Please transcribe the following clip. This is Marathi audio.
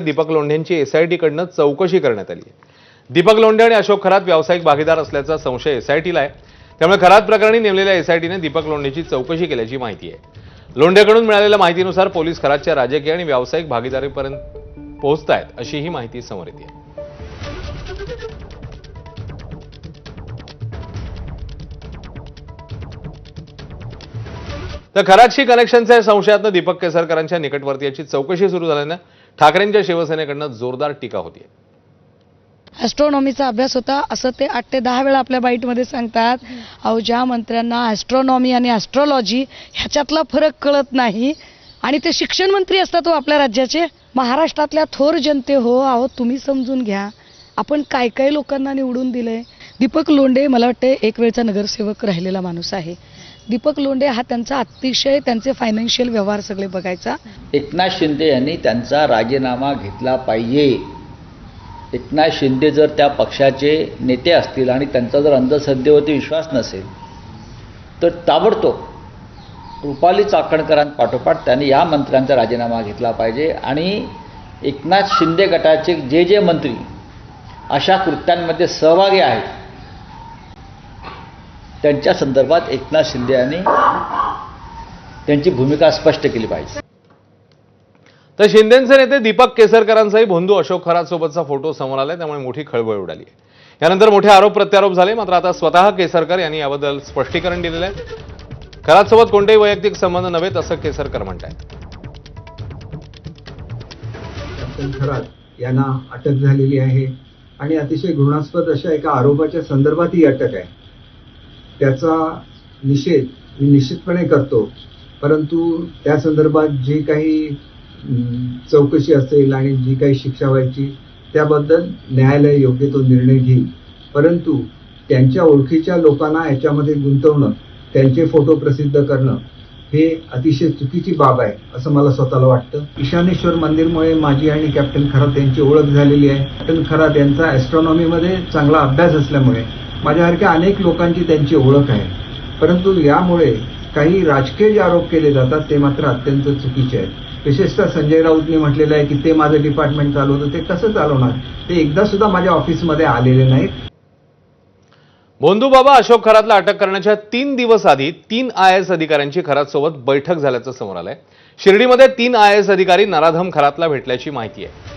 दीपक लोंढेंची एसआयटी कडून चौकशी करण्यात आली आहे। दीपक लोंढे आणि अशोक खरात व्यावसायिक भागीदार असल्याचा संशय एसआयटीला आहे। त्यामुळे खरात प्रकरणी नेमलेल्या एसआयटीने दीपक लोंढेची चौकशी केल्याची माहिती आहे। लोंढेकडून मिळालेल्या माहितीनुसार पोलीस खरातच्या राजकीय आणि व्यावसायिक भागीदारीपर्यंत पोहोचतायत अशी ही माहिती समोर येते आहे। तर खरातशी कनेक्शनच्या संशयातनं दीपक केसरकरांच्या निकटवर्तीयाची चौकशी सुरू झाल्यानं ठाकरेंच्या शिवसेनेकडून जोरदार टीका होती। ॲस्ट्रॉनॉमीचा अभ्यास होता असं ते 8 ते 10 वेळा आपल्या बाईटमध्ये सांगतात। अहो, ज्या मंत्र्यांना ॲस्ट्रॉनॉमी आणि ॲस्ट्रॉलॉजी ह्याच्यातला फरक कळत नाही आणि ते शिक्षण मंत्री असतात हो आपल्या राज्याचे, महाराष्ट्रातल्या थोर जनते हो, अहो तुम्ही समजून घ्या आपण काय काय लोकांना निवडून दिलंय। दीपक लोंढे मला वाटते एक वेळचा नगरसेवक राहिलेला माणूस आहे। दीपक लोंढे हा त्यांचा अतिशय त्यांचे फायनान्शियल व्यवहार सगळे बघायचा। एकनाथ शिंदे यांनी त्यांचा राजीनामा घेतला पाहिजे। एकनाथ शिंदे जर त्या पक्षाचे नेते असतील आणि त्यांचा जर अंधश्रद्धेवरती विश्वास नसेल तर ताबडतोब रुपाली चाकणकरांपाठोपाठ त्यांनी या मंत्र्यांचा राजीनामा घेतला पाहिजे आणि एकनाथ शिंदे गटाचे जे मंत्री अशा कृत्यांमध्ये सहभागी आहेत त्यांच्या संदर्भात एकनाथ शिंदे यांनी त्यांची भूमिका स्पष्ट केली पाहिजे। तर शिंदेचे नेते दीपक केसरकरांचाही बंधू अशोक खरात सोबतचा फोटो समोर आलाय, त्यामुळे मोठी खळबळ उडाली आहे। यानंतर मोठे आरोप प्रत्यारोप झाले, मात्र आता स्वतः केसरकर यांनी याबद्दल स्पष्टीकरण दिलेलं आहे। खरात सोबत कोणतेही वैयक्तिक संबंध नव्हेत असं केसरकर म्हणतात। कॅप्टन खरात यांना अटक झालेली आहे आणि अतिशय घृणास्पद अशा एका आरोपाच्या संदर्भात ही अटक आहे। त्याचा निषेध मी निश्चितपणे करतो, परंतु त्या संदर्भात जे काही चौकशी असेल आणि जी काही शिक्षा व्हायची त्याबद्दल न्यायालय योग्य तो निर्णय घेईल। परंतु त्यांच्या ओळखीच्या लोकांना याच्यामध्ये गुंतवणं, त्यांचे फोटो प्रसिद्ध करणं हे अतिशय चुकीची बाब आहे असं मला स्वतःला वाटतं। ईशानेश्वर मंदिरमुळे माझी आणि कॅप्टन खरात यांची ओळख झालेली आहे। कॅप्टन खरात यांचा ॲस्ट्रॉनॉमीमध्ये चांगला अभ्यास असल्यामुळे माझ्यासारख्या अनेक लोकांची त्यांची ओळख आहे। परंतु यामुळे काही राजकीय जे आरोप केले जातात ते मात्र अत्यंत चुकीचे आहेत। विशेषतः संजय राऊतने म्हटलेलं आहे की ते माझं डिपार्टमेंट चालवतं, ते कसं चालवणार? ते एकदा सुद्धा माझ्या ऑफिसमध्ये आलेले नाहीत। भोंदूबाबा अशोक खरातला अटक करण्याच्या 3 दिवस आधी 3 IAS अधिकाऱ्यांची खरात सोबत बैठक झाल्याचं समोर आलंय। शिर्डीमध्ये 3 IAS अधिकारी नराधम खरातला भेटल्याची माहिती आहे।